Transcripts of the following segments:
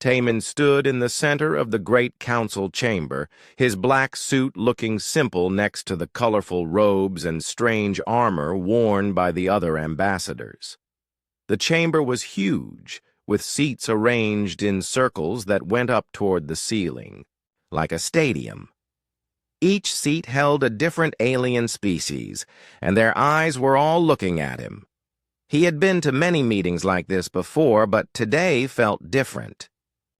Taman stood in the center of the great council chamber, his black suit looking simple next to the colorful robes and strange armor worn by the other ambassadors. The chamber was huge, with seats arranged in circles that went up toward the ceiling, like a stadium. Each seat held a different alien species, and their eyes were all looking at him. He had been to many meetings like this before, but today felt different.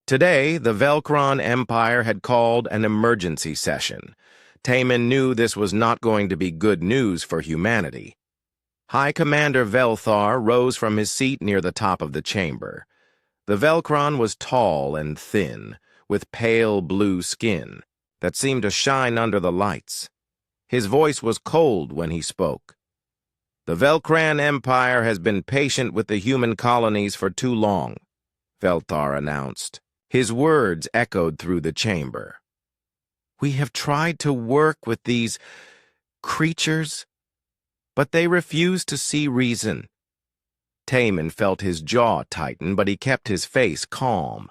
Today, the Velcron Empire had called an emergency session. Taman knew this was not going to be good news for humanity. High Commander Velthar rose from his seat near the top of the chamber. The Velcron was tall and thin, with pale blue skin that seemed to shine under the lights. His voice was cold when he spoke. The Velcran Empire has been patient with the human colonies for too long, Velthar announced. His words echoed through the chamber. We have tried to work with these creatures, but they refuse to see reason. Taman felt his jaw tighten, but he kept his face calm.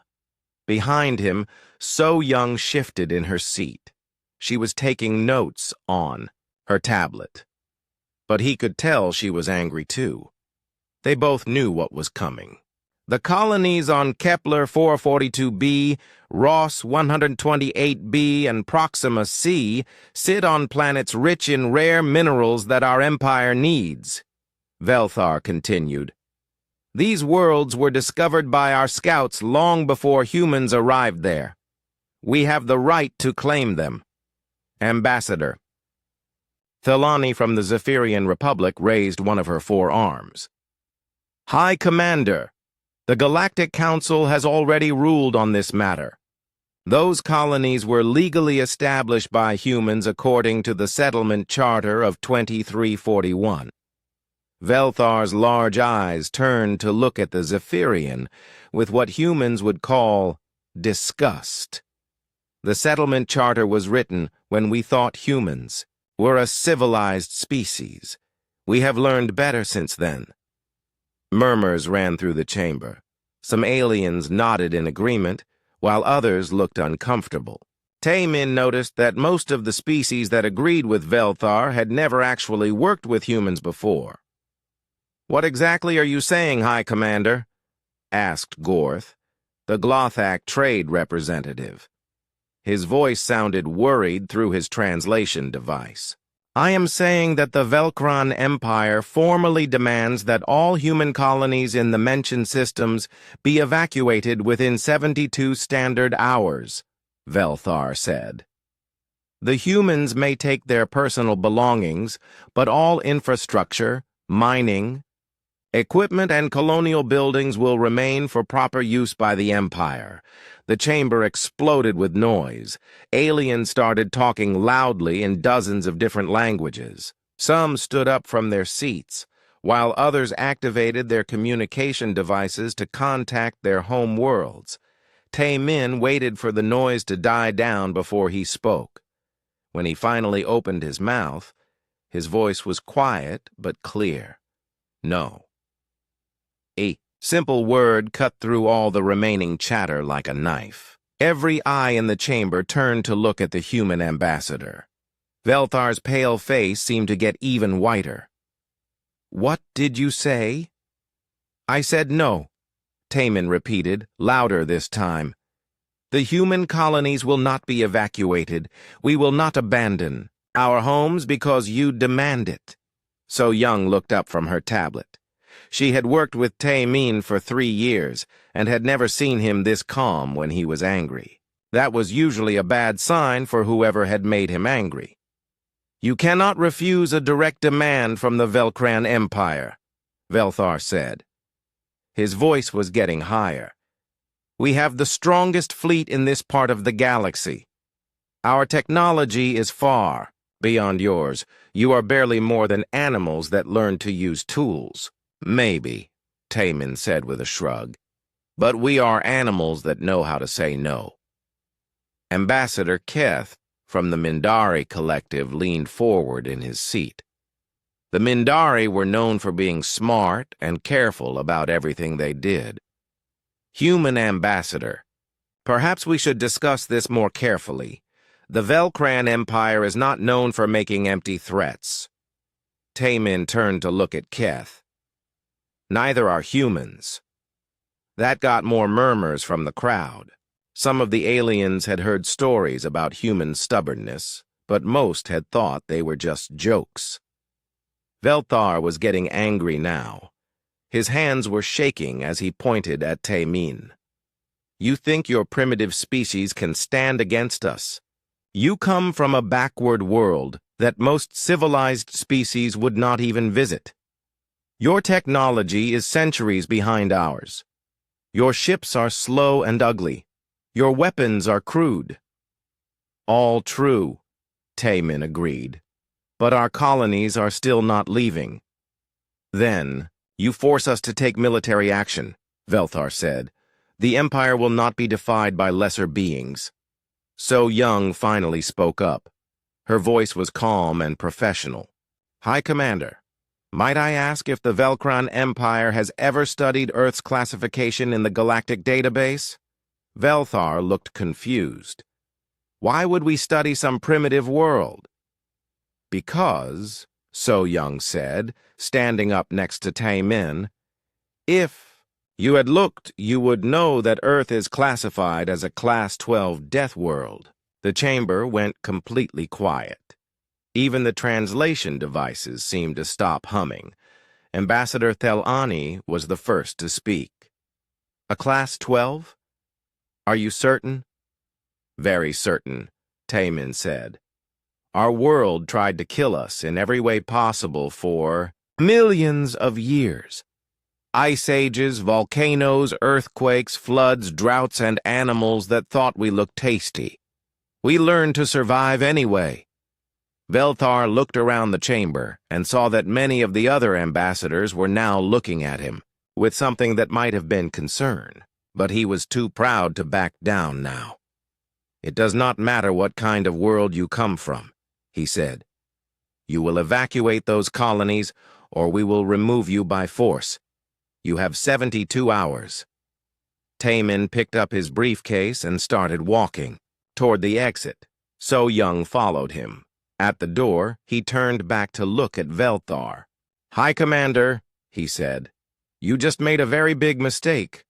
Behind him, So Young shifted in her seat. She was taking notes on her tablet. But he could tell she was angry too. They both knew what was coming. The colonies on Kepler 442b, Ross 128b, and Proxima c sit on planets rich in rare minerals that our empire needs, Velthar continued. These worlds were discovered by our scouts long before humans arrived there. We have the right to claim them. Ambassador. Thelani from the Zephyrian Republic raised one of her 4 arms. High Commander, the Galactic Council has already ruled on this matter. Those colonies were legally established by humans according to the Settlement Charter of 2341. Velthar's large eyes turned to look at the Zephyrian with what humans would call disgust. The Settlement Charter was written when we thought humans were a civilized species. We have learned better since then. Murmurs ran through the chamber. Some aliens nodded in agreement, while others looked uncomfortable. Taman noticed that most of the species that agreed with Velthar had never actually worked with humans before. What exactly are you saying, High Commander? Asked Gorth, the Glothak trade representative. His voice sounded worried through his translation device. I am saying that the Velcron Empire formally demands that all human colonies in the mentioned systems be evacuated within 72 standard hours, Velthar said. The humans may take their personal belongings, but all infrastructure, mining, equipment and colonial buildings will remain for proper use by the Empire. The chamber exploded with noise. Aliens started talking loudly in dozens of different languages. Some stood up from their seats, while others activated their communication devices to contact their home worlds. Taman waited for the noise to die down before he spoke. When he finally opened his mouth, his voice was quiet but clear. No. A simple word cut through all the remaining chatter like a knife. Every eye in the chamber turned to look at the human ambassador. Velthar's pale face seemed to get even whiter. What did you say? I said no, Taman repeated, louder this time. The human colonies will not be evacuated. We will not abandon our homes because you demand it. So Young looked up from her tablet. She had worked with Taman for 3 years and had never seen him this calm when he was angry. That was usually a bad sign for whoever had made him angry. You cannot refuse a direct demand from the Velcran Empire, Velthar said. His voice was getting higher. We have the strongest fleet in this part of the galaxy. Our technology is far beyond yours. You are barely more than animals that learn to use tools. Maybe, Taman said with a shrug. But we are animals that know how to say no. Ambassador Keth from the Mindari Collective leaned forward in his seat. The Mindari were known for being smart and careful about everything they did. Human ambassador, Perhaps we should discuss this more carefully. The Velcran Empire is not known for making empty threats. Taemin turned to look at Keth. Neither are humans. That got more murmurs from the crowd. Some of the aliens had heard stories about human stubbornness, but most had thought they were just jokes. Velthar was getting angry now. His hands were shaking as he pointed at Taemin. You think your primitive species can stand against us? You come from a backward world that most civilized species would not even visit. Your technology is centuries behind ours. Your ships are slow and ugly. Your weapons are crude. All true, Taemin agreed. But our colonies are still not leaving. Then, you force us to take military action, Velthar said. The Empire will not be defied by lesser beings. So Young finally spoke up. Her voice was calm and professional. High Commander, might I ask if the Velcran Empire has ever studied Earth's classification in the Galactic database? Velthar looked confused. Why would we study some primitive world? Because, So Young said, standing up next to Taemin, if you had looked, you would know that Earth is classified as a Class 12 death world. The chamber went completely quiet. Even the translation devices seemed to stop humming. Ambassador Thelani was the first to speak. A Class 12? Are you certain? Very certain, Taemin said. Our world tried to kill us in every way possible for millions of years. Ice ages, volcanoes, earthquakes, floods, droughts, and animals that thought we looked tasty. We learned to survive anyway. Velthar looked around the chamber and saw that many of the other ambassadors were now looking at him, with something that might have been concern, but he was too proud to back down now. It does not matter what kind of world you come from, he said. You will evacuate those colonies, or we will remove you by force. You have 72 hours. Taemin picked up his briefcase and started walking toward the exit. So Young followed him. At the door, he turned back to look at Velthar. High Commander, he said, you just made a very big mistake.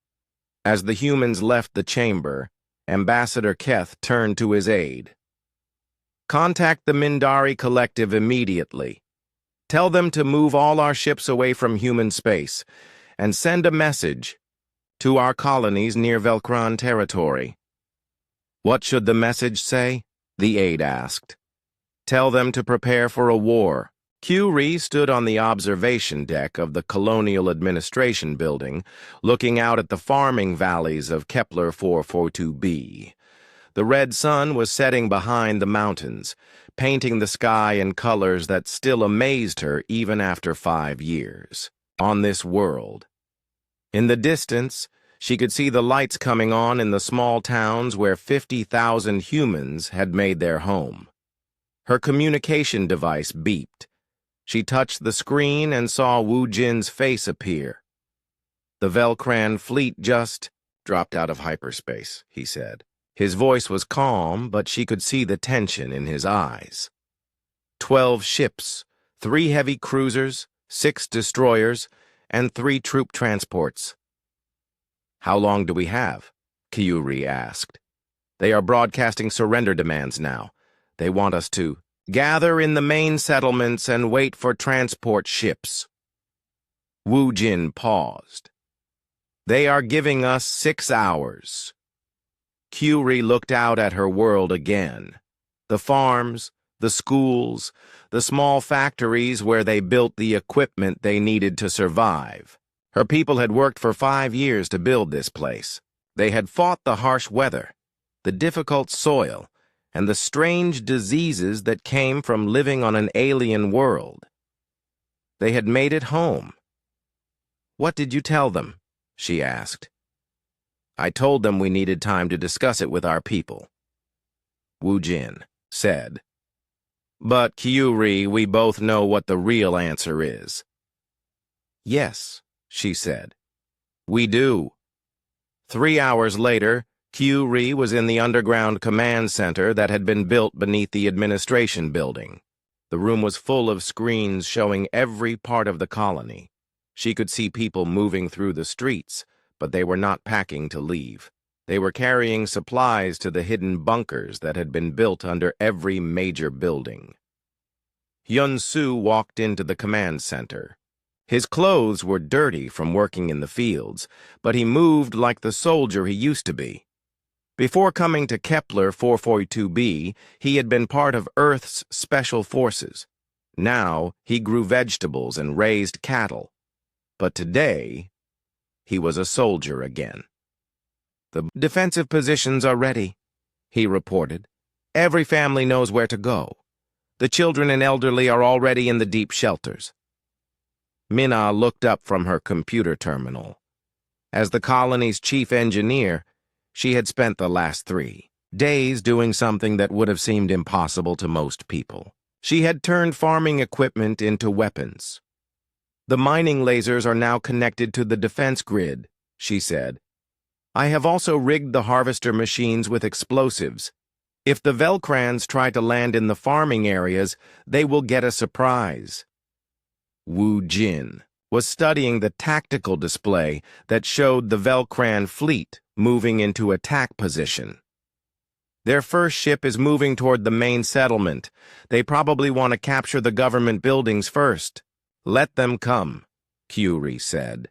As the humans left the chamber, Ambassador Keth turned to his aide. Contact the Mindari Collective immediately. Tell them to move all our ships away from human space and send a message to our colonies near Velcran territory. What should the message say? The aide asked. Tell them to prepare for a war. Curie stood on the observation deck of the Colonial Administration Building, looking out at the farming valleys of Kepler 442b. The red sun was setting behind the mountains, painting the sky in colors that still amazed her even after 5 years. On this world. In the distance, she could see the lights coming on in the small towns where 50,000 humans had made their home. Her communication device beeped. She touched the screen and saw Wu Jin's face appear. The Velcran fleet just dropped out of hyperspace, he said. His voice was calm, but she could see the tension in his eyes. 12 ships, 3 heavy cruisers, 6 destroyers, and 3 troop transports. How long do we have? Kyuri asked. They are broadcasting surrender demands now. They want us to gather in the main settlements and wait for transport ships. Wu Jin paused. They are giving us 6 hours. Kyuri looked out at her world again. The farms, the schools, the small factories where they built the equipment they needed to survive. Her people had worked for 5 years to build this place. They had fought the harsh weather, the difficult soil, and the strange diseases that came from living on an alien world. They had made it home. What did you tell them? She asked. I told them we needed time to discuss it with our people. Wu Jin said. But, Kyuri, we both know what the real answer is. Yes, she said. We do. 3 hours later, Q-Ri was in the underground command center that had been built beneath the administration building. The room was full of screens showing every part of the colony. She could see people moving through the streets, but they were not packing to leave. They were carrying supplies to the hidden bunkers that had been built under every major building. Hyun-Soo walked into the command center. His clothes were dirty from working in the fields, but he moved like the soldier he used to be. Before coming to Kepler 442b, he had been part of Earth's special forces. Now he grew vegetables and raised cattle. But today, he was a soldier again. "The defensive positions are ready," he reported. "Every family knows where to go. The children and elderly are already in the deep shelters." Minna looked up from her computer terminal. As the colony's chief engineer, she had spent the last 3 days doing something that would have seemed impossible to most people. She had turned farming equipment into weapons. "The mining lasers are now connected to the defense grid," she said. "I have also rigged the harvester machines with explosives. If the Velcrans try to land in the farming areas, they will get a surprise." Wu Jin was studying the tactical display that showed the Velcran fleet moving into attack position. "Their first ship is moving toward the main settlement. They probably want to capture the government buildings first. Let them come," Q-Ri said.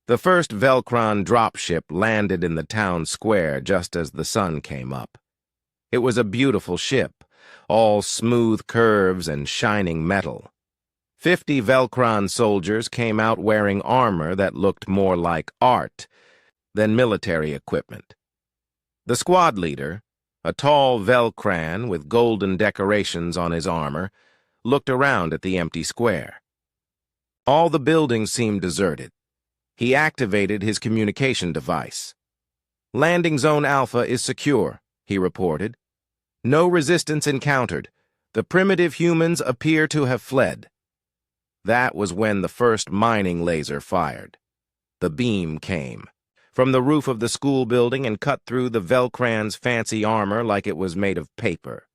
The first Velcron dropship landed in the town square just as the sun came up. It was a beautiful ship, all smooth curves and shining metal. 50 Velcron soldiers came out wearing armor that looked more like art than military equipment. The squad leader, a tall Velcran with golden decorations on his armor, looked around at the empty square. All the buildings seemed deserted. He activated his communication device. "Landing Zone Alpha is secure," he reported. "No resistance encountered. The primitive humans appear to have fled." That was when the first mining laser fired. The beam came from the roof of the school building and cut through the Velcran's fancy armor like it was made of paper.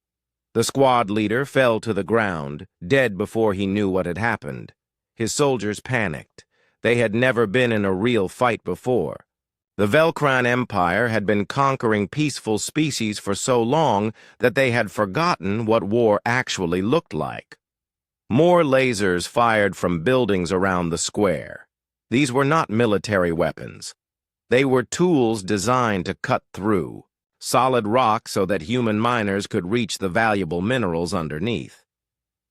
The squad leader fell to the ground, dead before he knew what had happened. His soldiers panicked. They had never been in a real fight before. The Velcran Empire had been conquering peaceful species for so long that they had forgotten what war actually looked like. More lasers fired from buildings around the square. These were not military weapons. They were tools designed to cut through solid rock so that human miners could reach the valuable minerals underneath.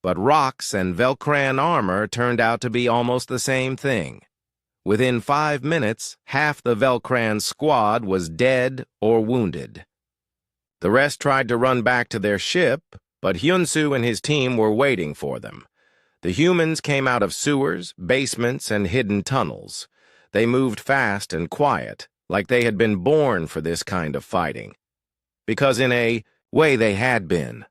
But rocks and Velcran armor turned out to be almost the same thing. Within 5 minutes, half the Velcran squad was dead or wounded. The rest tried to run back to their ship, but Hyun-Soo and his team were waiting for them. The humans came out of sewers, basements, and hidden tunnels. They moved fast and quiet, like they had been born for this kind of fighting. Because in a way they had been.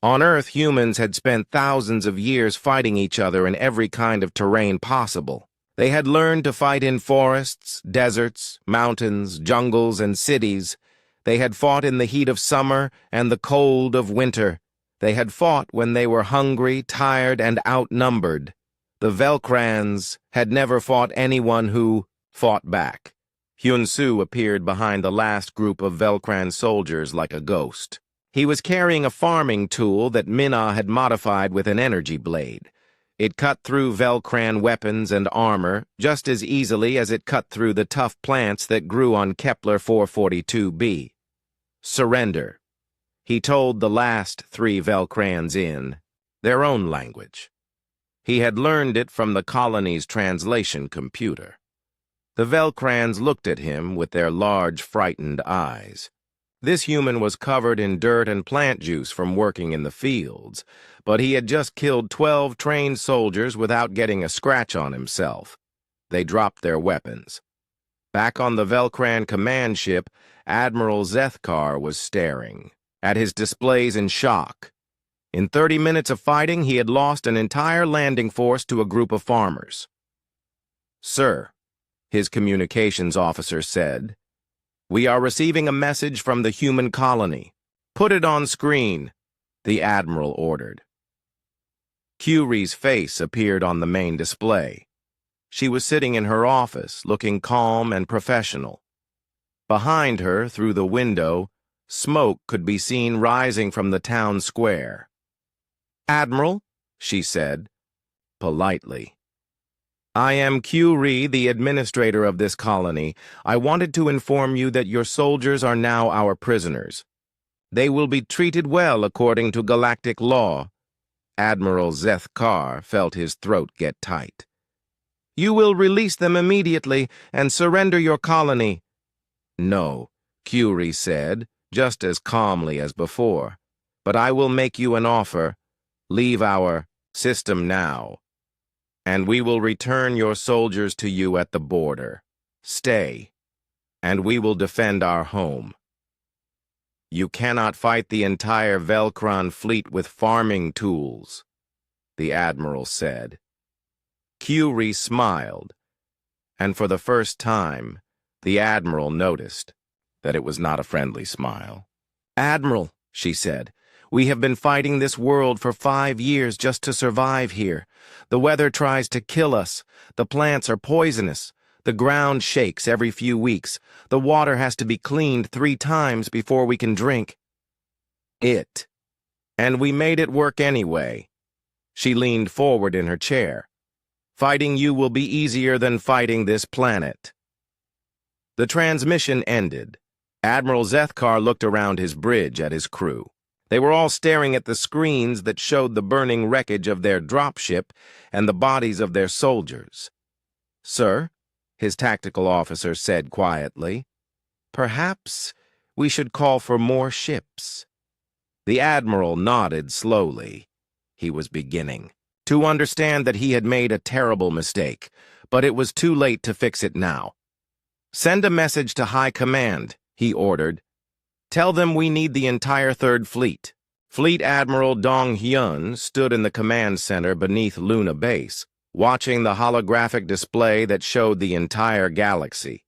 On Earth, humans had spent thousands of years fighting each other in every kind of terrain possible. They had learned to fight in forests, deserts, mountains, jungles, and cities. They had fought in the heat of summer and the cold of winter. They had fought when they were hungry, tired, and outnumbered. The Velcrans had never fought anyone who fought back. Hyun-Soo appeared behind the last group of Velcran soldiers like a ghost. He was carrying a farming tool that Minna had modified with an energy blade. It cut through Velcran weapons and armor just as easily as it cut through the tough plants that grew on Kepler 442b. "Surrender," he told the last 3 Velcrans in their own language. He had learned it from the colony's translation computer. The Velcrans looked at him with their large, frightened eyes. This human was covered in dirt and plant juice from working in the fields, but he had just killed 12 trained soldiers without getting a scratch on himself. They dropped their weapons. Back on the Velcran command ship, Admiral Zethkar was staring at his displays in shock. In 30 minutes of fighting, he had lost an entire landing force to a group of farmers. "Sir," his communications officer said, We are receiving a message from the human colony. Put it on screen, the Admiral ordered. Curie's face appeared on the main display. She was sitting in her office, looking calm and professional. Behind her, through the window, smoke could be seen rising from the town square. "Admiral," she said, politely. "I am Curie, the administrator of this colony. I wanted to inform you that your soldiers are now our prisoners. They will be treated well according to galactic law." Admiral Zeth Carr felt his throat get tight. "You will release them immediately and surrender your colony." "No," Curie said, just as calmly as before. "But I will make you an offer. Leave our system now, and we will return your soldiers to you at the border. Stay, and we will defend our home." "You cannot fight the entire Velcron fleet with farming tools," the Admiral said. Curie smiled, and for the first time, the Admiral noticed that it was not a friendly smile. "Admiral," she said, "we have been fighting this world for 5 years just to survive here. The weather tries to kill us. The plants are poisonous. The ground shakes every few weeks. The water has to be cleaned 3 times before we can drink. And we made it work anyway." She leaned forward in her chair. "Fighting you will be easier than fighting this planet." The transmission ended. Admiral Zethkar looked around his bridge at his crew. They were all staring at the screens that showed the burning wreckage of their dropship and the bodies of their soldiers. "Sir," his tactical officer said quietly, "perhaps we should call for more ships." The Admiral nodded slowly. He was beginning to understand that he had made a terrible mistake, but it was too late to fix it now. "Send a message to High Command," he ordered. "Tell them we need the entire Third Fleet." Fleet Admiral Dong Hyun stood in the command center beneath Luna Base, watching the holographic display that showed the entire galaxy.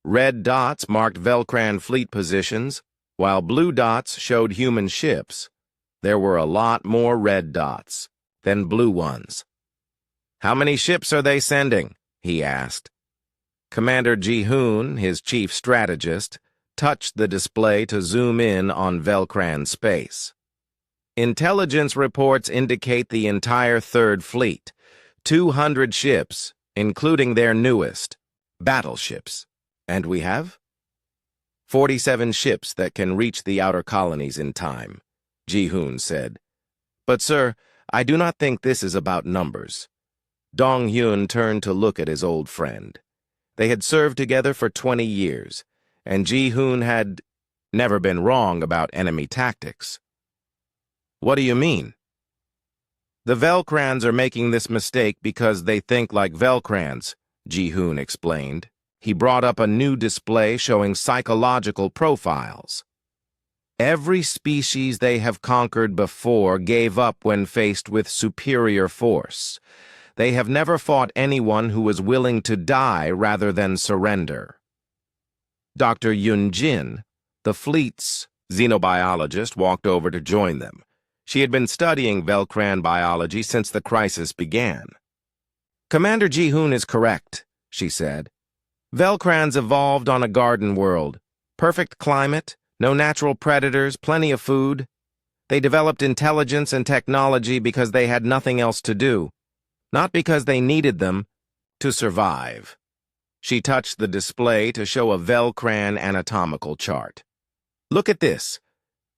Red dots marked Velcran fleet positions, while blue dots showed human ships. There were a lot more red dots than blue ones. "How many ships are they sending?" he asked. Commander Ji-hoon, his chief strategist, touched the display to zoom in on Velcran space. "Intelligence reports indicate the entire Third Fleet, 200 ships, including their newest, battleships. And we have 47 ships that can reach the outer colonies in time," Ji-hoon said. "But, sir, I do not think this is about numbers." Dong-hyun turned to look at his old friend. They had served together for 20 years, and Ji-hoon had never been wrong about enemy tactics. "What do you mean?" "The Velcrans are making this mistake because they think like Velcrans," Ji-hoon explained. He brought up a new display showing psychological profiles. "Every species they have conquered before gave up when faced with superior force. They have never fought anyone who was willing to die rather than surrender." Dr. Yun-jin, the fleet's xenobiologist, walked over to join them. She had been studying Velcran biology since the crisis began. "Commander Ji-hoon is correct," she said. "Velcrans evolved on a garden world. Perfect climate, no natural predators, plenty of food. They developed intelligence and technology because they had nothing else to do, not because they needed them to survive." She touched the display to show a Velcran anatomical chart. "Look at this.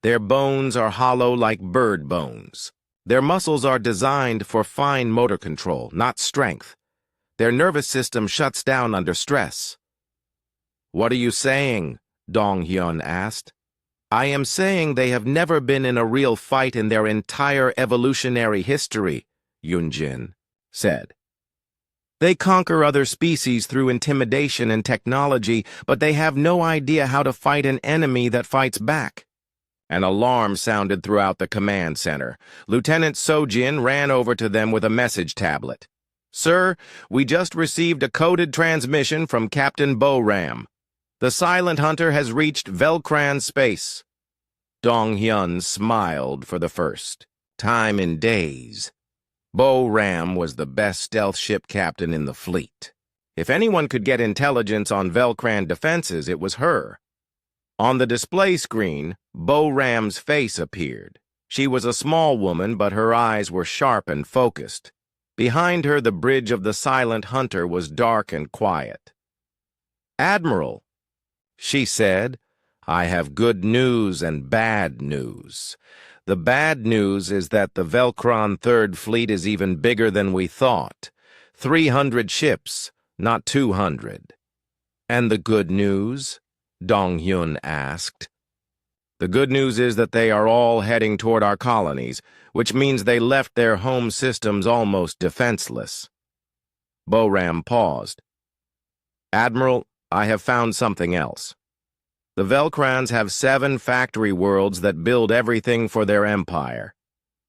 Their bones are hollow like bird bones. Their muscles are designed for fine motor control, not strength. Their nervous system shuts down under stress." "What are you saying?" Dong-hyun asked. "I am saying they have never been in a real fight in their entire evolutionary history," Yun-jin said. "They conquer other species through intimidation and technology, but they have no idea how to fight an enemy that fights back." An alarm sounded throughout the command center. Lieutenant Sojin ran over to them with a message tablet. "Sir, we just received a coded transmission from Captain Boram." The silent hunter has reached Velcran space. Dong-hyun smiled for the first time in days. Bo Ram was the best stealth ship captain in the fleet. If anyone could get intelligence on Velcran defenses, it was her. On the display screen, Bo Ram's face appeared. She was a small woman, but her eyes were sharp and focused. Behind her, the bridge of the silent hunter was dark and quiet. "Admiral," she said, "I have good news and bad news. The bad news is that the Velcron Third Fleet is even bigger than we thought. 300 ships, not 200. "And the good news?" Dong-hyun asked. "The good news is that they are all heading toward our colonies, which means they left their home systems almost defenseless." Bo Ram paused. "Admiral, I have found something else. The Velcrans have 7 factory worlds that build everything for their empire.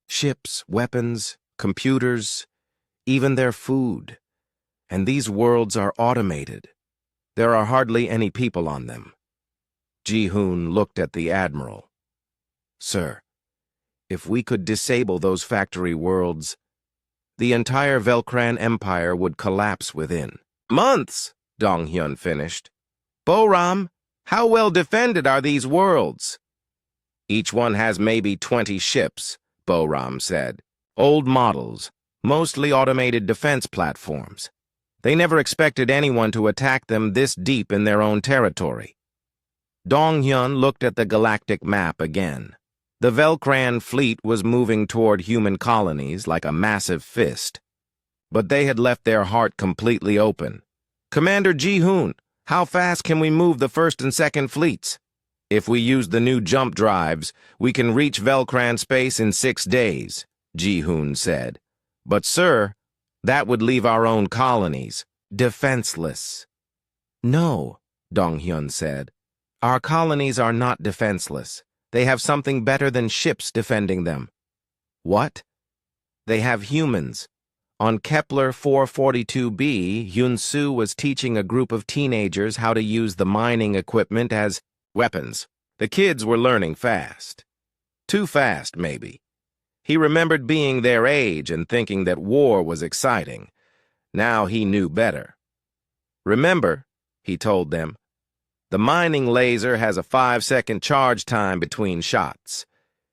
Ships, weapons, computers, even their food. And these worlds are automated. There are hardly any people on them." Ji-hoon looked at the Admiral. "Sir, if we could disable those factory worlds, the entire Velcran Empire would collapse within months," Dong-hyun finished. "Bo-ram, how well defended are these worlds?" "Each one has maybe 20 ships," Bo-ram said. "Old models, mostly automated defense platforms. They never expected anyone to attack them this deep in their own territory." Dong-hyun looked at the galactic map again. The Velcran fleet was moving toward human colonies like a massive fist. But they had left their heart completely open. "Commander Ji-hoon, how fast can we move the first and second fleets?" "If we use the new jump drives, we can reach Velcran space in 6 days," Ji-hoon said. "But sir, that would leave our own colonies defenseless." "No," Dong-hyun said. "Our colonies are not defenseless. They have something better than ships defending them." "What?" "They have humans. On Kepler 442b, Hyun-soo was teaching a group of teenagers how to use the mining equipment as weapons. The kids were learning fast. Too fast, maybe. He remembered being their age and thinking that war was exciting. Now he knew better. "Remember," he told them, "the mining laser has a 5-second charge time between shots.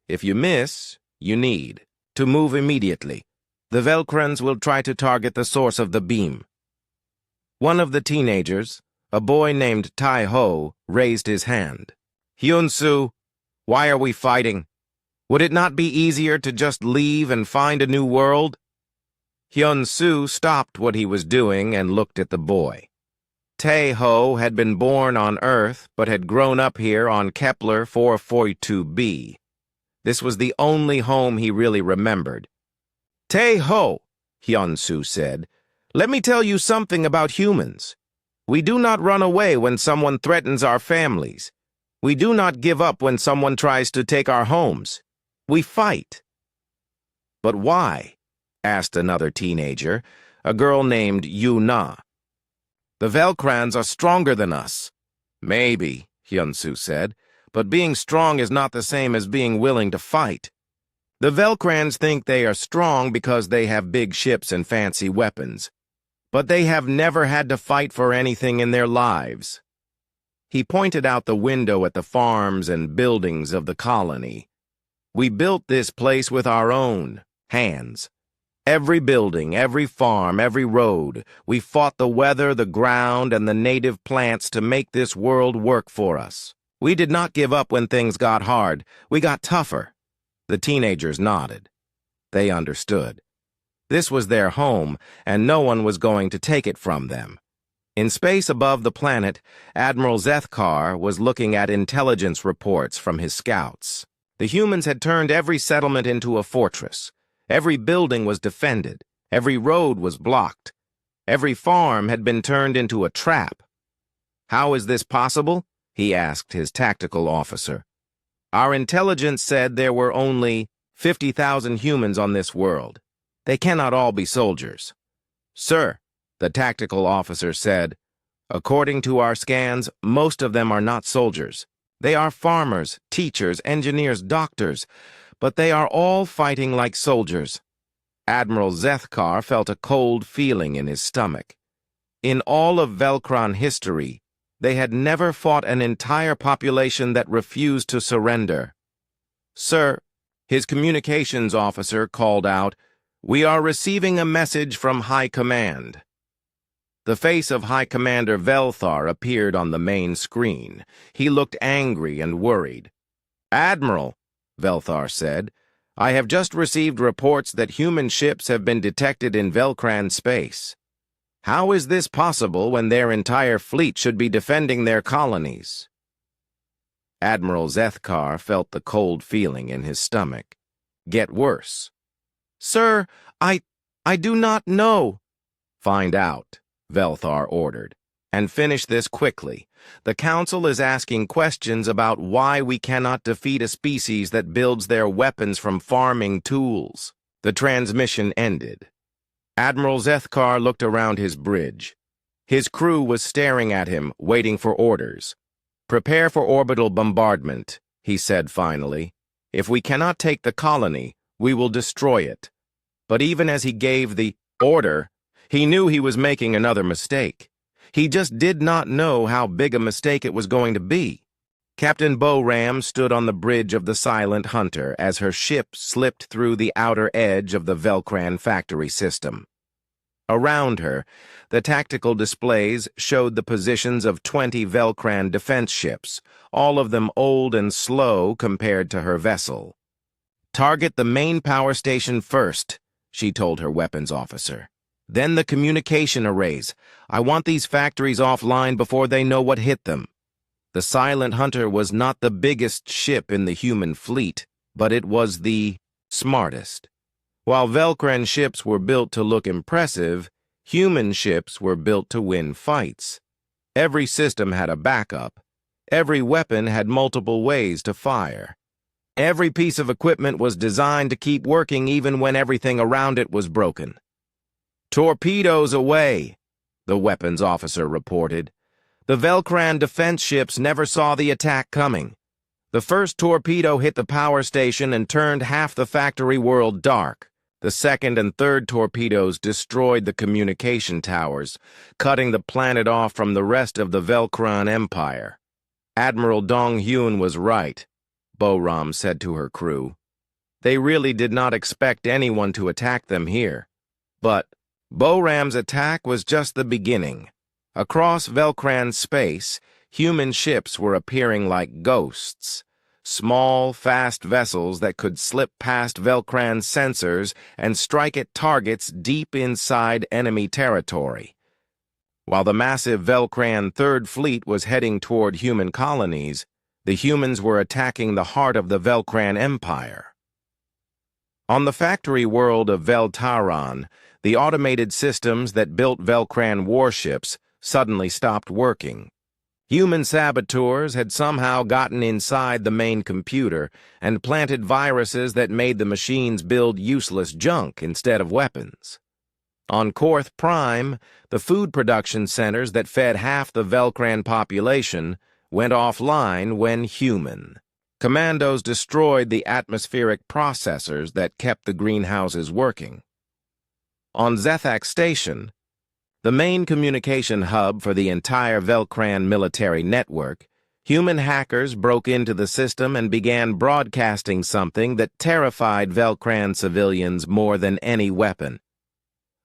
If you miss, you need to move immediately. The Velcrans will try to target the source of the beam." One of the teenagers, a boy named Tai-ho, raised his hand. "Hyun-soo, why are we fighting? Would it not be easier to just leave and find a new world?" Hyun-soo stopped what he was doing and looked at the boy. Tai-ho had been born on Earth but had grown up here on Kepler 442b. This was the only home he really remembered. "Tai-ho," Hyun-soo said, "let me tell you something about humans. We do not run away when someone threatens our families. We do not give up when someone tries to take our homes. We fight." "But why?" asked another teenager, a girl named Yu-na. "The Velcrans are stronger than us." "Maybe," Hyun-soo said, "but being strong is not the same as being willing to fight. The Velcrans think they are strong because they have big ships and fancy weapons. But they have never had to fight for anything in their lives." He pointed out the window at the farms and buildings of the colony. "We built this place with our own hands. Every building, every farm, every road. We fought the weather, the ground, and the native plants to make this world work for us. We did not give up when things got hard. We got tougher." The teenagers nodded. They understood. This was their home, and no one was going to take it from them. In space above the planet, Admiral Zethkar was looking at intelligence reports from his scouts. The humans had turned every settlement into a fortress. Every building was defended. Every road was blocked. Every farm had been turned into a trap. "How is this possible?" he asked his tactical officer. "Our intelligence said there were only 50,000 humans on this world. They cannot all be soldiers." "Sir," the tactical officer said, According to our scans, most of them are not soldiers. They are farmers, teachers, engineers, doctors, but they are all fighting like soldiers. Admiral Zethkar felt a cold feeling in his stomach. In all of Velkron history, they had never fought an entire population that refused to surrender. "Sir," his communications officer called out, "we are receiving a message from High Command." The face of High Commander Velthar appeared on the main screen. He looked angry and worried. "Admiral," Velthar said, "I have just received reports that human ships have been detected in Velkran space. How is this possible when their entire fleet should be defending their colonies?" Admiral Zethkar felt the cold feeling in his stomach get worse. "Sir, I do not know." "Find out," Velthar ordered, "and finish this quickly. The Council is asking questions about why we cannot defeat a species that builds their weapons from farming tools." The transmission ended. Admiral Zethkar looked around his bridge. His crew was staring at him, waiting for orders. "Prepare for orbital bombardment," he said finally. "If we cannot take the colony, we will destroy it." But even as he gave the order, he knew he was making another mistake. He just did not know how big a mistake it was going to be. Captain Bo-Ram stood on the bridge of the Silent Hunter as her ship slipped through the outer edge of the Velkran factory system. Around her, the tactical displays showed the positions of 20 Velkran defense ships, all of them old and slow compared to her vessel. "Target the main power station first," she told her weapons officer. "Then the communication arrays. I want these factories offline before they know what hit them." The Silent Hunter was not the biggest ship in the human fleet, but it was the smartest. While Velkran ships were built to look impressive, human ships were built to win fights. Every system had a backup. Every weapon had multiple ways to fire. Every piece of equipment was designed to keep working even when everything around it was broken. "Torpedoes away," the weapons officer reported. The Velkran defense ships never saw the attack coming. The first torpedo hit the power station and turned half the factory world dark. The second and third torpedoes destroyed the communication towers, cutting the planet off from the rest of the Velkran Empire. "Admiral Dong-Hyun was right," Bo-Ram said to her crew. "They really did not expect anyone to attack them here." But Bo-Ram's attack was just the beginning. Across Velkran space, human ships were appearing like ghosts. Small, fast vessels that could slip past Velkran's sensors and strike at targets deep inside enemy territory. While the massive Velkran Third Fleet was heading toward human colonies, the humans were attacking the heart of the Velkran Empire. On the factory world of Veltaran, the automated systems that built Velkran warships suddenly stopped working. Human saboteurs had somehow gotten inside the main computer and planted viruses that made the machines build useless junk instead of weapons. On Korth Prime, the food production centers that fed half the Velkran population went offline when human. Commandos destroyed the atmospheric processors that kept the greenhouses working. On Zethak Station, the main communication hub for the entire Velkran military network, human hackers broke into the system and began broadcasting something that terrified Velkran civilians more than any weapon.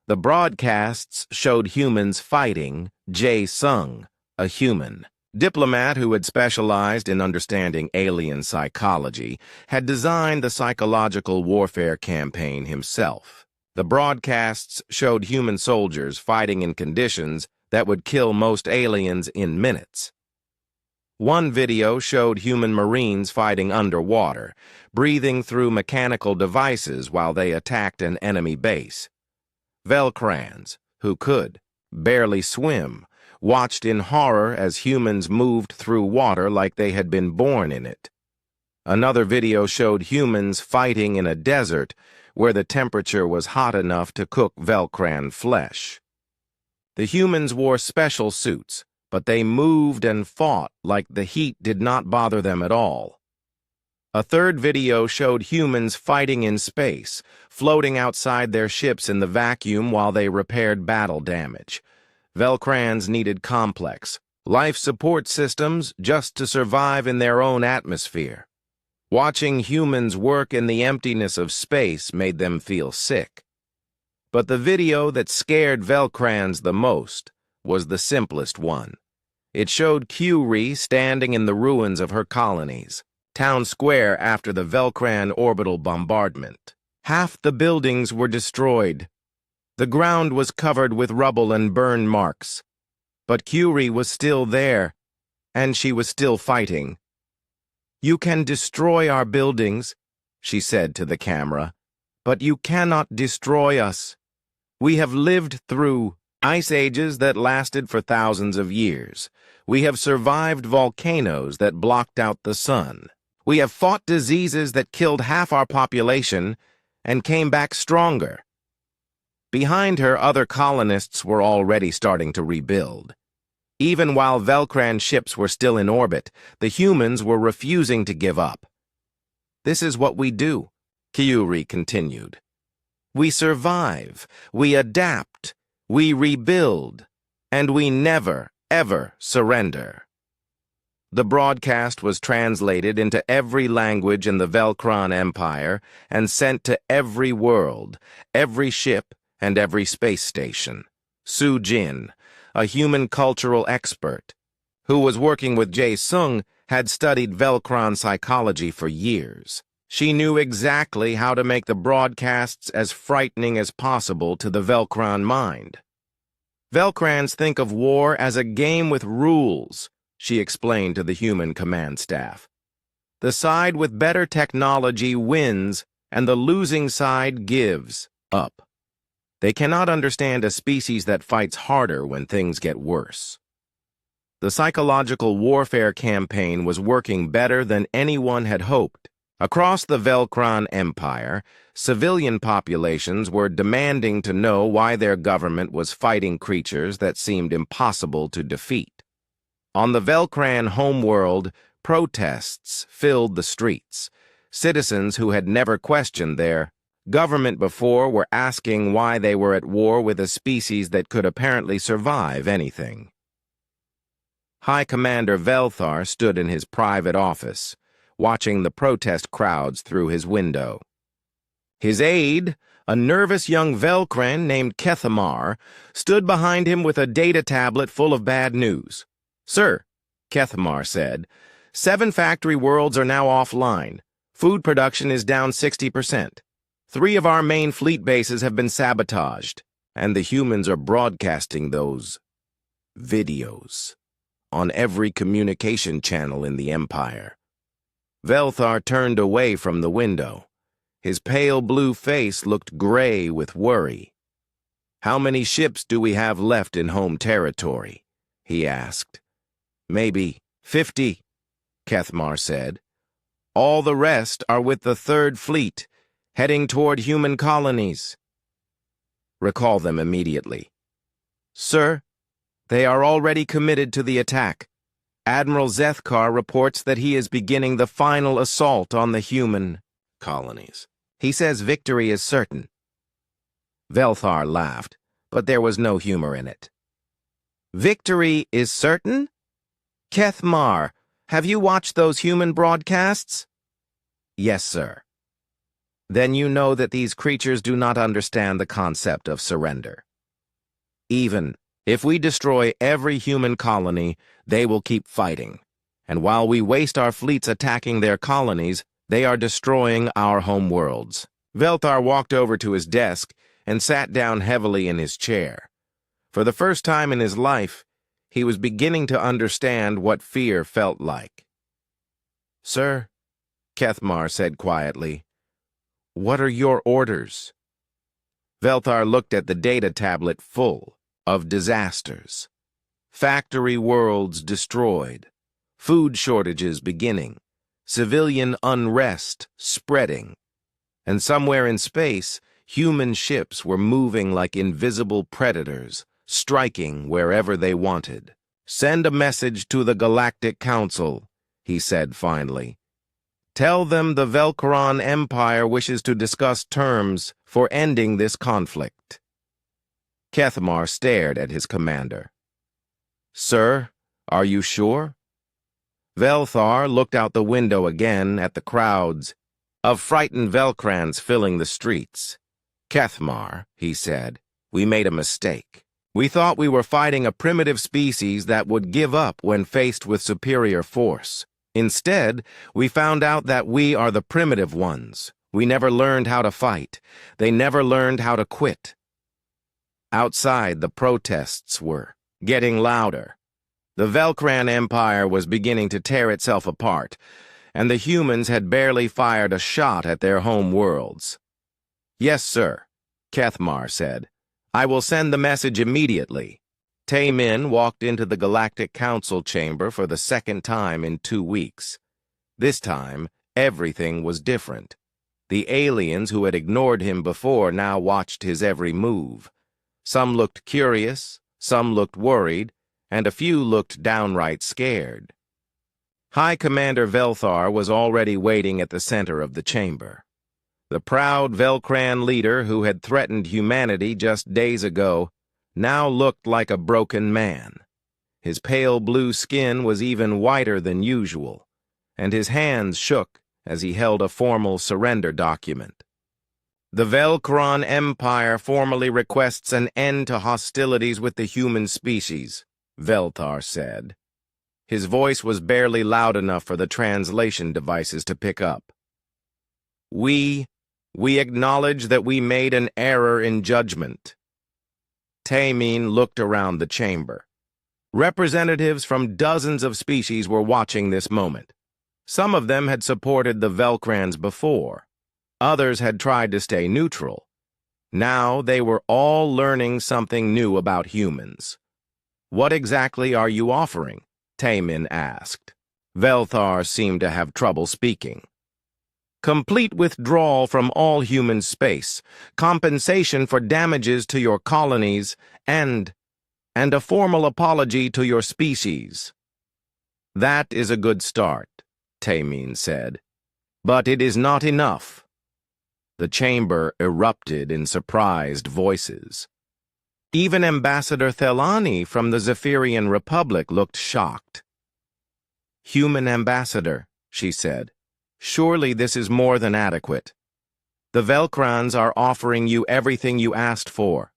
The broadcasts showed humans fighting Jae Sung, a human. Diplomat who had specialized in understanding alien psychology, had designed the psychological warfare campaign himself. The broadcasts showed human soldiers fighting in conditions that would kill most aliens in minutes. One video showed human Marines fighting underwater, breathing through mechanical devices while they attacked an enemy base. Velkrans, who could barely swim, watched in horror as humans moved through water like they had been born in it. Another video showed humans fighting in a desert where the temperature was hot enough to cook Velkran flesh. The humans wore special suits, but they moved and fought like the heat did not bother them at all. A third video showed humans fighting in space, floating outside their ships in the vacuum while they repaired battle damage. Velcrans needed complex, life support systems just to survive in their own atmosphere. Watching humans work in the emptiness of space made them feel sick. But the video that scared Velcrans the most was the simplest one. It showed Curie standing in the ruins of her colonies, town square after the Velcran orbital bombardment. Half the buildings were destroyed. The ground was covered with rubble and burn marks. But Curie was still there, and she was still fighting. "You can destroy our buildings," she said to the camera, "but you cannot destroy us. We have lived through ice ages that lasted for thousands of years. We have survived volcanoes that blocked out the sun. We have fought diseases that killed half our population and came back stronger." Behind her, other colonists were already starting to rebuild. Even while Velcran ships were still in orbit, the humans were refusing to give up. "This is what we do," Curie continued. "We survive, we adapt, we rebuild, and we never, ever surrender." The broadcast was translated into every language in the Velcran Empire and sent to every world, every ship, and every space station. Su Jin, a human cultural expert, who was working with Jae Sung, had studied Velcran psychology for years. She knew exactly how to make the broadcasts as frightening as possible to the Velcran mind. "Velcrans think of war as a game with rules," she explained to the human command staff. "The side with better technology wins, and the losing side gives up. They cannot understand a species that fights harder when things get worse." The psychological warfare campaign was working better than anyone had hoped. Across the Velcran Empire, civilian populations were demanding to know why their government was fighting creatures that seemed impossible to defeat. On the Velcran homeworld, protests filled the streets. Citizens who had never questioned their government before were asking why they were at war with a species that could apparently survive anything. High Commander Velthar stood in his private office, watching the protest crowds through his window. His aide, a nervous young Velcran named Kethamar, stood behind him with a data tablet full of bad news. "Sir," Kethamar said, 7 factory worlds are now offline. Food production is down 60%. 3 of our main fleet bases have been sabotaged, and the humans are broadcasting those videos on every communication channel in the Empire." Velthar turned away from the window. His pale blue face looked gray with worry. "How many ships do we have left in home territory?" he asked. "Maybe 50, Kethamar said. "All the rest are with the Third Fleet, heading toward human colonies." "Recall them immediately." "Sir, they are already committed to the attack. Admiral Zethkar reports that he is beginning the final assault on the human colonies. He says victory is certain." Velthar laughed, but there was no humor in it. "Victory is certain? Kethmar, have you watched those human broadcasts?" "Yes, sir." "Then you know that these creatures do not understand the concept of surrender. Even if we destroy every human colony, they will keep fighting. And while we waste our fleets attacking their colonies, they are destroying our home worlds." Velthar walked over to his desk and sat down heavily in his chair. For the first time in his life, he was beginning to understand what fear felt like. "Sir," Kethmar said quietly, "what are your orders?" Velthar looked at the data tablet full of disasters. Factory worlds destroyed, food shortages beginning, civilian unrest spreading, and somewhere in space, human ships were moving like invisible predators, striking wherever they wanted. "Send a message to the Galactic Council," he said finally. "Tell them the Velcron Empire wishes to discuss terms for ending this conflict." Kethmar stared at his commander. "Sir, are you sure?" Velthar looked out the window again at the crowds of frightened Velcrans filling the streets. "Kethmar," he said, "we made a mistake. We thought we were fighting a primitive species that would give up when faced with superior force. Instead, we found out that we are the primitive ones. We never learned how to fight. They never learned how to quit." Outside, the protests were getting louder. The Velcran Empire was beginning to tear itself apart, and the humans had barely fired a shot at their home worlds. "Yes, sir," Kethmar said. "I will send the message immediately." Taemin walked into the Galactic Council chamber for the second time in 2 weeks. This time, everything was different. The aliens who had ignored him before now watched his every move. Some looked curious, some looked worried, and a few looked downright scared. High Commander Velthar was already waiting at the center of the chamber. The proud Velcran leader who had threatened humanity just days ago now looked like a broken man. His pale blue skin was even whiter than usual, and his hands shook as he held a formal surrender document. "The Velcron Empire formally requests an end to hostilities with the human species," Velthar said. His voice was barely loud enough for the translation devices to pick up. We acknowledge that we made an error in judgment." Taemin looked around the chamber. Representatives from dozens of species were watching this moment. Some of them had supported the Velcrans before. Others had tried to stay neutral. Now they were all learning something new about humans. "What exactly are you offering?" Taemin asked. Velthar seemed to have trouble speaking. "Complete withdrawal from all human space, compensation for damages to your colonies, and a formal apology to your species." "That is a good start," Taemin said. "But it is not enough." The chamber erupted in surprised voices. Even Ambassador Thelani from the Zephyrian Republic looked shocked. "Human ambassador," she said, "surely this is more than adequate. The Velcrans are offering you everything you asked for."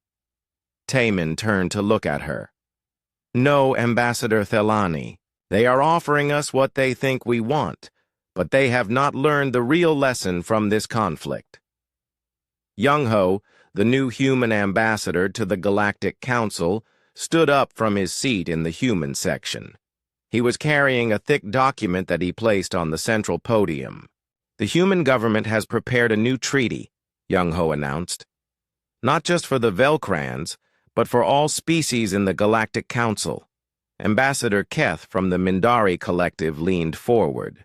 Taemin turned to look at her. "No, Ambassador Thelani. They are offering us what they think we want, but they have not learned the real lesson from this conflict." Young-Ho, the new human ambassador to the Galactic Council, stood up from his seat in the human section. He was carrying a thick document that he placed on the central podium. "The human government has prepared a new treaty," Young-Ho announced. "Not just for the Velcrans, but for all species in the Galactic Council." Ambassador Keth from the Mindari Collective leaned forward.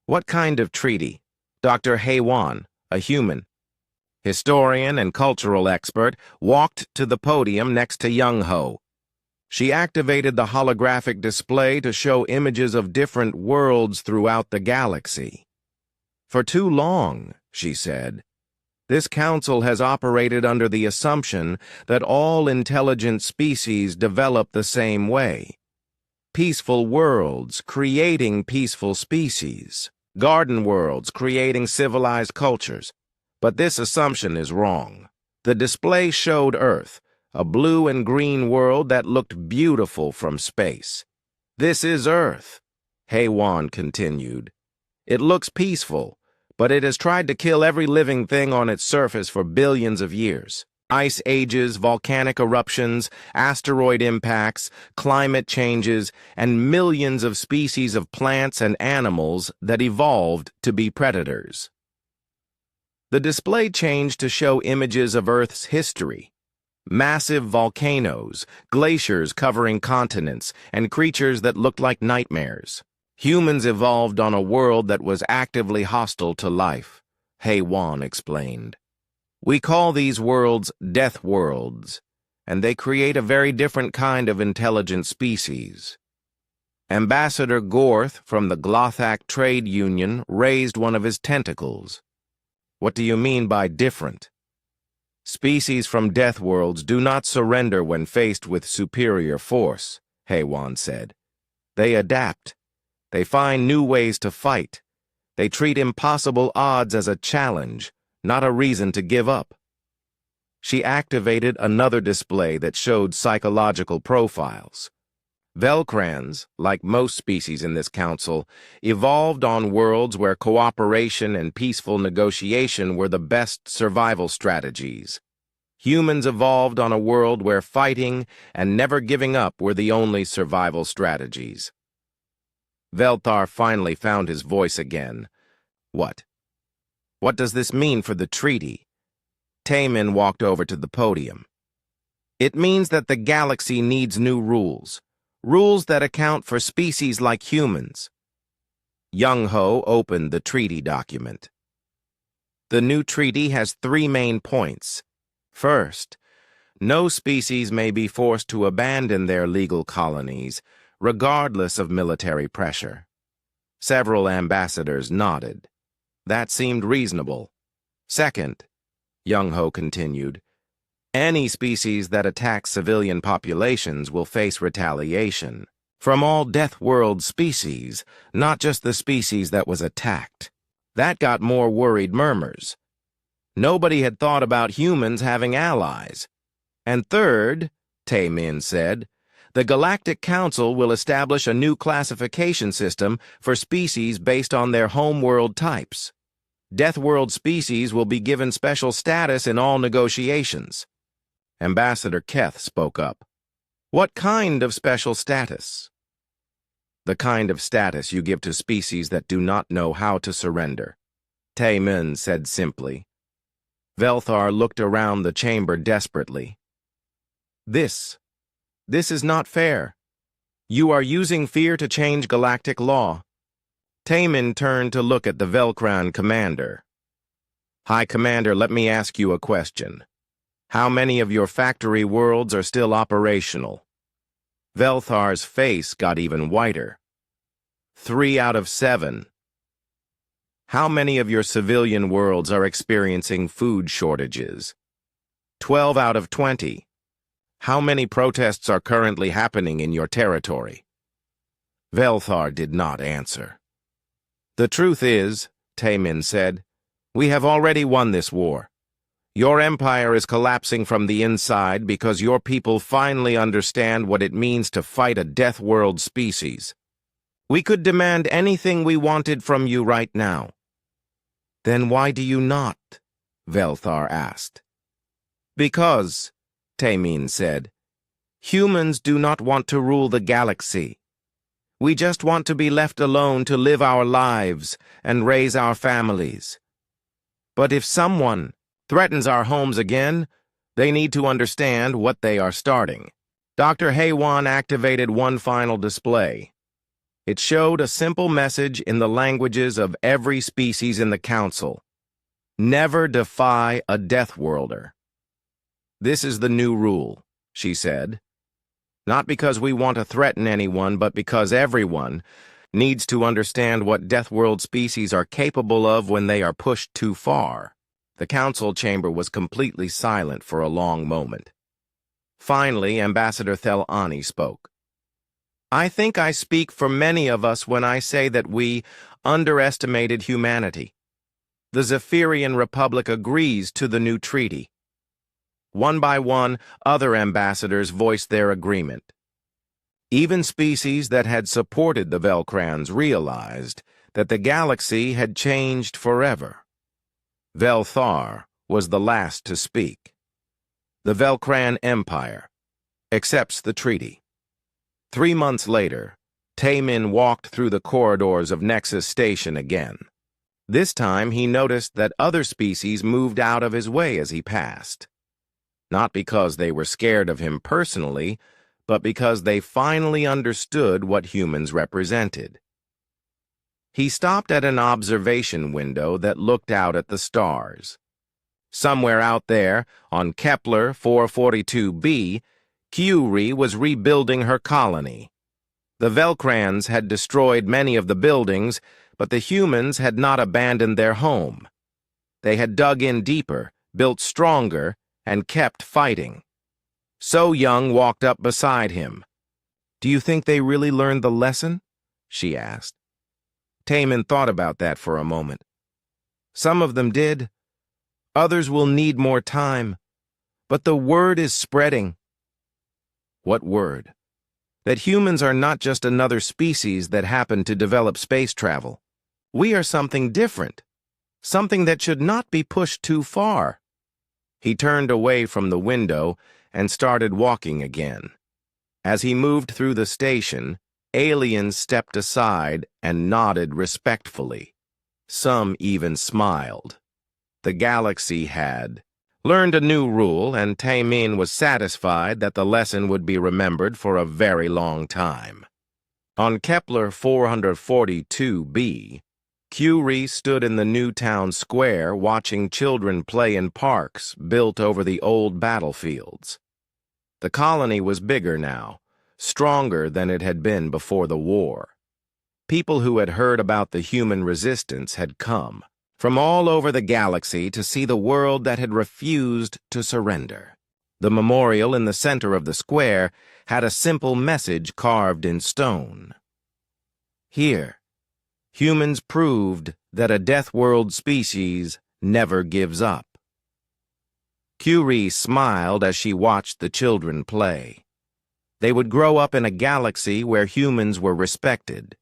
"What kind of treaty?" Dr. Haywan, a human historian and cultural expert, walked to the podium next to Young-Ho. She activated the holographic display to show images of different worlds throughout the galaxy. "For too long," she said, "this council has operated under the assumption that all intelligent species develop the same way. Peaceful worlds creating peaceful species, garden worlds creating civilized cultures. But this assumption is wrong. The display showed Earth, a blue and green world that looked beautiful from space. This is Earth," Haywan continued. "It looks peaceful, but it has tried to kill every living thing on its surface for billions of years. Ice ages, volcanic eruptions, asteroid impacts, climate changes, and millions of species of plants and animals that evolved to be predators." The display changed to show images of Earth's history. Massive volcanoes, glaciers covering continents, and creatures that looked like nightmares. Humans evolved on a world that was actively hostile to life, Haywan explained. "We call these worlds deathworlds, and they create a very different kind of intelligent species. Ambassador Gorth from the Glothak Trade Union raised one of his tentacles. What do you mean by different? Species from deathworlds do not surrender when faced with superior force, Haywan said. They adapt. They find new ways to fight. They treat impossible odds as a challenge, not a reason to give up. She activated another display that showed psychological profiles. Velcrans, like most species in this council, evolved on worlds where cooperation and peaceful negotiation were the best survival strategies. Humans evolved on a world where fighting and never giving up were the only survival strategies. Velthar finally found his voice again. What? What does this mean for the treaty? Taemin walked over to the podium. It means that the galaxy needs new rules. Rules that account for species like humans. Young-Ho opened the treaty document. The new treaty has 3 main points. First, no species may be forced to abandon their legal colonies, regardless of military pressure. Several ambassadors nodded. That seemed reasonable. Second, Young-Ho continued, any species that attacks civilian populations will face retaliation from all Deathworld species, not just the species that was attacked. That got more worried murmurs. Nobody had thought about humans having allies. And third, Taemin said, the Galactic Council will establish a new classification system for species based on their homeworld types. Deathworld species will be given special status in all negotiations. Ambassador Keth spoke up. What kind of special status? The kind of status you give to species that do not know how to surrender, Taemin said simply. Velthar looked around the chamber desperately. This is not fair. You are using fear to change galactic law. Taemin turned to look at the Velcran commander. High Commander, let me ask you a question. How many of your factory worlds are still operational? Velthar's face got even whiter. 3 out of 7. How many of your civilian worlds are experiencing food shortages? 12 out of 20. How many protests are currently happening in your territory? Velthar did not answer. The truth is, Taemin said, we have already won this war. Your empire is collapsing from the inside because your people finally understand what it means to fight a Deathworld species. We could demand anything we wanted from you right now. Then why do you not? Velthar asked. Because, Taemin said, humans do not want to rule the galaxy. We just want to be left alone to live our lives and raise our families. But if someone threatens our homes again, they need to understand what they are starting. Dr. Haywan activated one final display. It showed a simple message in the languages of every species in the Council. Never defy a Deathworlder. This is the new rule, she said. Not because we want to threaten anyone, but because everyone needs to understand what Deathworld species are capable of when they are pushed too far. The council chamber was completely silent for a long moment. Finally, Ambassador Thelani spoke. I think I speak for many of us when I say that we underestimated humanity. The Zephyrian Republic agrees to the new treaty. One by one, other ambassadors voiced their agreement. Even species that had supported the Velcrans realized that the galaxy had changed forever. Velthar was the last to speak. The Velcran Empire accepts the treaty. 3 months later, Taemin walked through the corridors of Nexus Station again. This time he noticed that other species moved out of his way as he passed. Not because they were scared of him personally, but because they finally understood what humans represented. He stopped at an observation window that looked out at the stars. Somewhere out there, on Kepler 442b, Curie was rebuilding her colony. The Velcrans had destroyed many of the buildings, but the humans had not abandoned their home. They had dug in deeper, built stronger, and kept fighting. So Young walked up beside him. "Do you think they really learned the lesson?" she asked. Taman thought about that for a moment. "Some of them did. Others will need more time. But the word is spreading." "What word?" "That humans are not just another species that happened to develop space travel. We are something different, something that should not be pushed too far." He turned away from the window and started walking again. As he moved through the station, aliens stepped aside and nodded respectfully. Some even smiled. The galaxy had learned a new rule, and Tamin was satisfied that the lesson would be remembered for a very long time. On Kepler 442b, Curie stood in the new town square watching children play in parks built over the old battlefields. The colony was bigger now, stronger than it had been before the war. People who had heard about the human resistance had come from all over the galaxy to see the world that had refused to surrender. The memorial in the center of the square had a simple message carved in stone. "Here, humans proved that a deathworld species never gives up." Curie smiled as she watched the children play. They would grow up in a galaxy where humans were respected,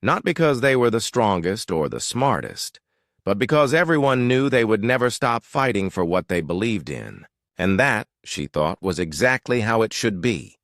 not because they were the strongest or the smartest, but because everyone knew they would never stop fighting for what they believed in. And that, she thought, was exactly how it should be.